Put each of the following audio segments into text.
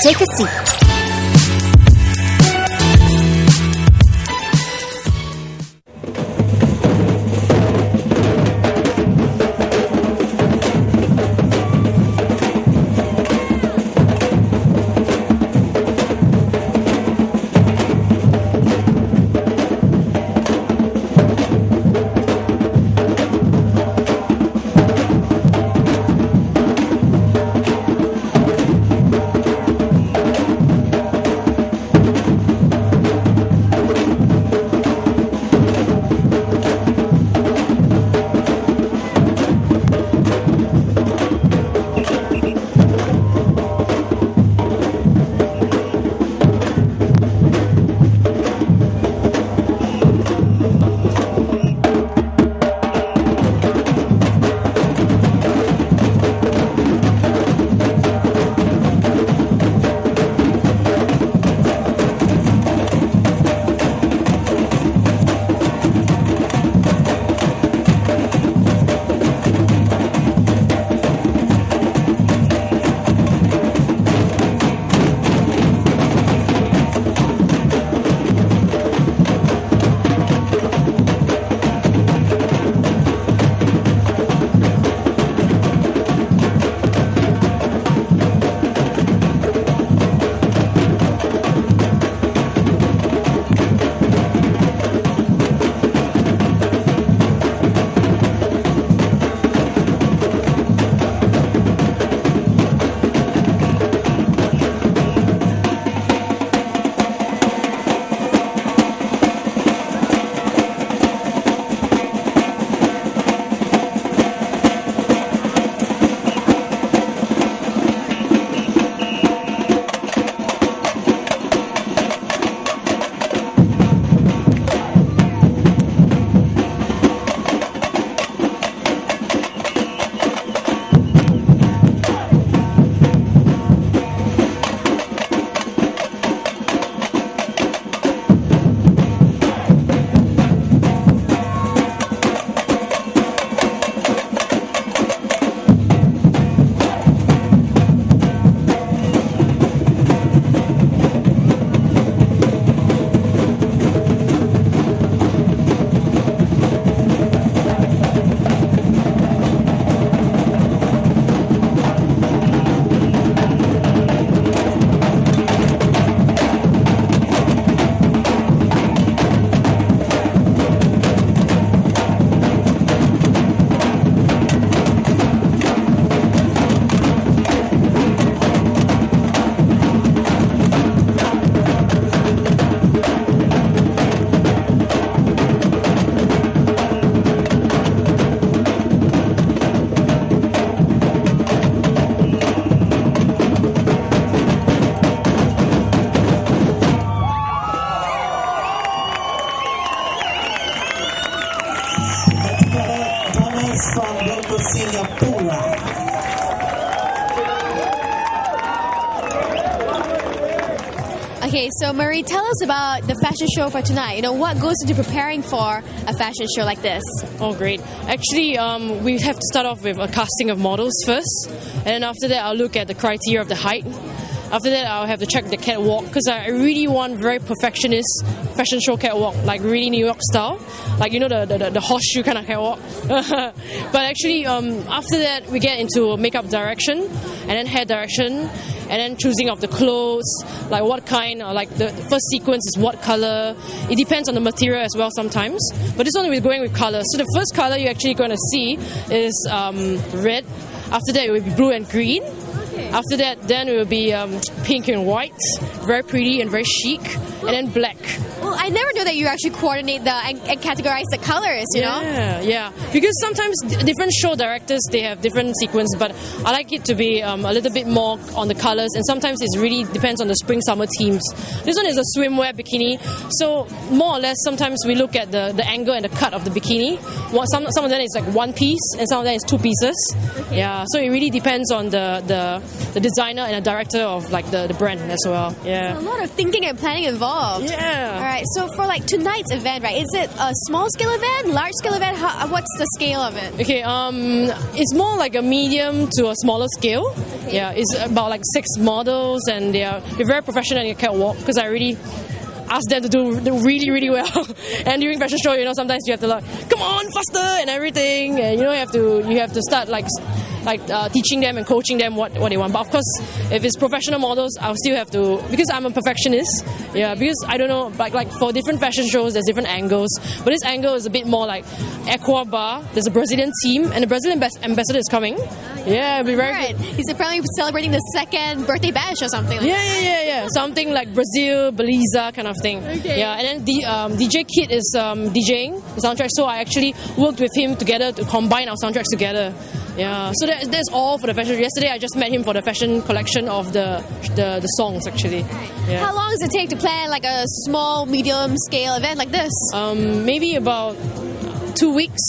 take a seat. Okay, so Marie, tell us about the fashion show for tonight. You know, what goes into preparing for a fashion show like this? Oh, great. Actually, we have to start off with a casting of models first, and then after that, I'll look at the criteria of the height. After that, I'll have to check the catwalk, because I really want very perfectionist fashion show catwalk, like really New York style, like, you know, the horseshoe kind of catwalk. But actually, after that, we get into makeup direction, and then hair direction, and then choosing of the clothes, like what kind, like the first sequence is what color. It depends on the material as well sometimes. But this one we're going with color. So the first color you're actually going to see is red. After that it will be blue and green. After that, then it will be pink and white, very pretty and very chic, and then black. Well, I never knew that you actually coordinate and categorize the colors, you know? Yeah. Because sometimes different show directors, they have different sequence, but I like it to be a little bit more on the colors, and sometimes it really depends on the spring-summer themes. This one is a swimwear bikini, so more or less sometimes we look at the angle and the cut of the bikini. Some of them is like one piece, and some of them is two pieces. Okay. Yeah, so it really depends on the designer and the director of like the brand as well. Yeah. So a lot of thinking and planning involved. Yeah. All right. So for like tonight's event, right? Is it a small scale event, large scale event? What's the scale of it? Okay, it's more like a medium to a smaller scale. Okay. Yeah, it's about like 6 models, and they're very professional in the catwalk because I really ask them to do really, really well. And during fashion show, sometimes you have to like, come on, faster and everything. And you have to start like teaching them and coaching them what they want. But of course, if it's professional models, I'll still have to, because I'm a perfectionist. Yeah, because I don't know, like for different fashion shows, there's different angles. But this angle is a bit more like Aqua bar. There's a Brazilian team, and the Brazilian ambassador is coming. Yeah, it'll be very good. He's apparently celebrating the 2nd birthday bash or something like that. Yeah. Something like Brazil, Beleza kind of thing. Okay. Yeah, and then the DJ Kid is DJing the soundtrack, so I actually worked with him together to combine our soundtracks together. Yeah, so that's all for the fashion. Yesterday I just met him for the fashion collection of the songs actually. Yeah. How long does it take to plan like a small, medium scale event like this? Maybe about 2 weeks.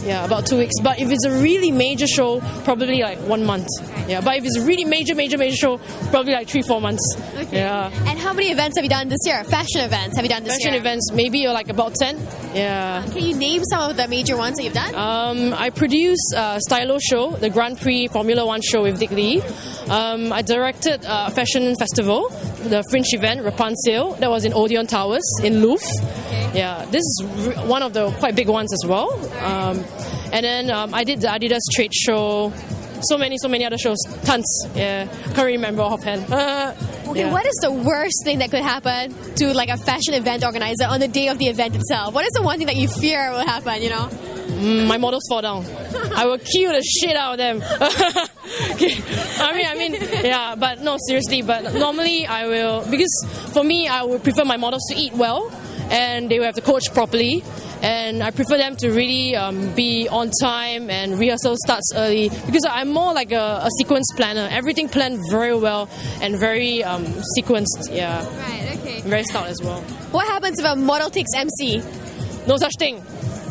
Yeah, about 2 weeks. But if it's a really major show, probably like 1 month. Yeah, but if it's a really major show, probably like 3-4 months. Okay. Yeah. And how many events have you done this year? Fashion events have you done this year? Fashion events, maybe like about 10. Yeah. Can you name some of the major ones that you've done? I produced Stylo show, the Grand Prix Formula 1 show with Dick Lee. I directed a fashion festival, the Fringe event, Rapunzel, that was in Odeon Towers in Louvre. Okay. Yeah, this is one of the quite big ones as well. And then I did the Adidas trade show. So many other shows. Tons. Yeah. Can't remember offhand. Okay, what is the worst thing that could happen to like a fashion event organizer on the day of the event itself? What is the one thing that you fear will happen, My models fall down. I will kill the shit out of them. Okay. I mean, yeah, but no, seriously, but normally I will, because for me, I would prefer my models to eat well, and they will have to coach properly. And I prefer them to really be on time, and rehearsal starts early, because I'm more like a sequence planner. Everything planned very well and very sequenced. Yeah. Right. Okay. Very stout as well. What happens if a model takes MC? No such thing.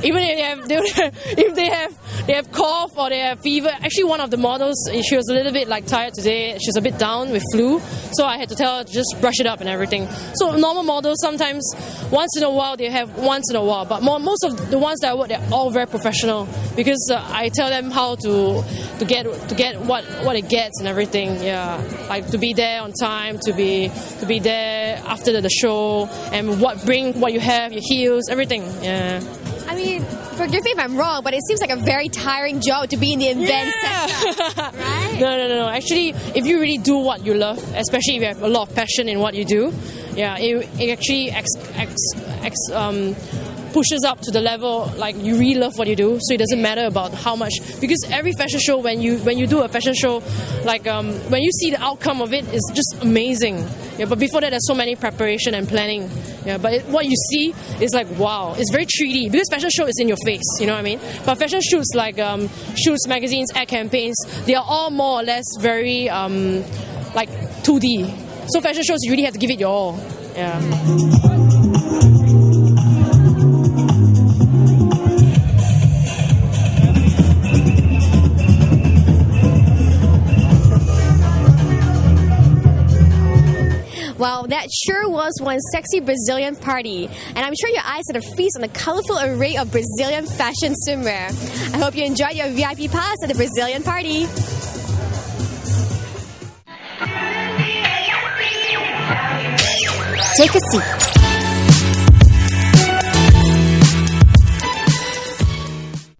Even if they have cough or they have fever. Actually, one of the models, she was a little bit like tired today. She was a bit down with flu, so I had to tell her to just brush it up and everything. So normal models, sometimes once in a while they have once in a while, but most of the ones that I work, they're all very professional, because I tell them how to get what it gets and everything. Yeah, like to be there on time, to be there after the show, and bring what you have, your heels, everything. Yeah. I mean, forgive me if I'm wrong, but it seems like a very tiring job to be in the event sector, right? No. Actually, if you really do what you love, especially if you have a lot of passion in what you do, yeah, it actually pushes up to the level like you really love what you do, so it doesn't matter about how much, because every fashion show, when you do a fashion show, like when you see the outcome of it, is just amazing. Yeah, but before that, there's so many preparation and planning. Yeah, but what you see is like, wow, it's very 3D, because fashion show is in your face, you know what I mean? But fashion shoots like shoots, magazines, ad campaigns, they are all more or less very like 2D. So fashion shows, you really have to give it your all. Yeah. Wow, that sure was one sexy Brazilian party. And I'm sure your eyes had a feast on the colorful array of Brazilian fashion swimwear. I hope you enjoyed your VIP pass at the Brazilian party. Take a seat.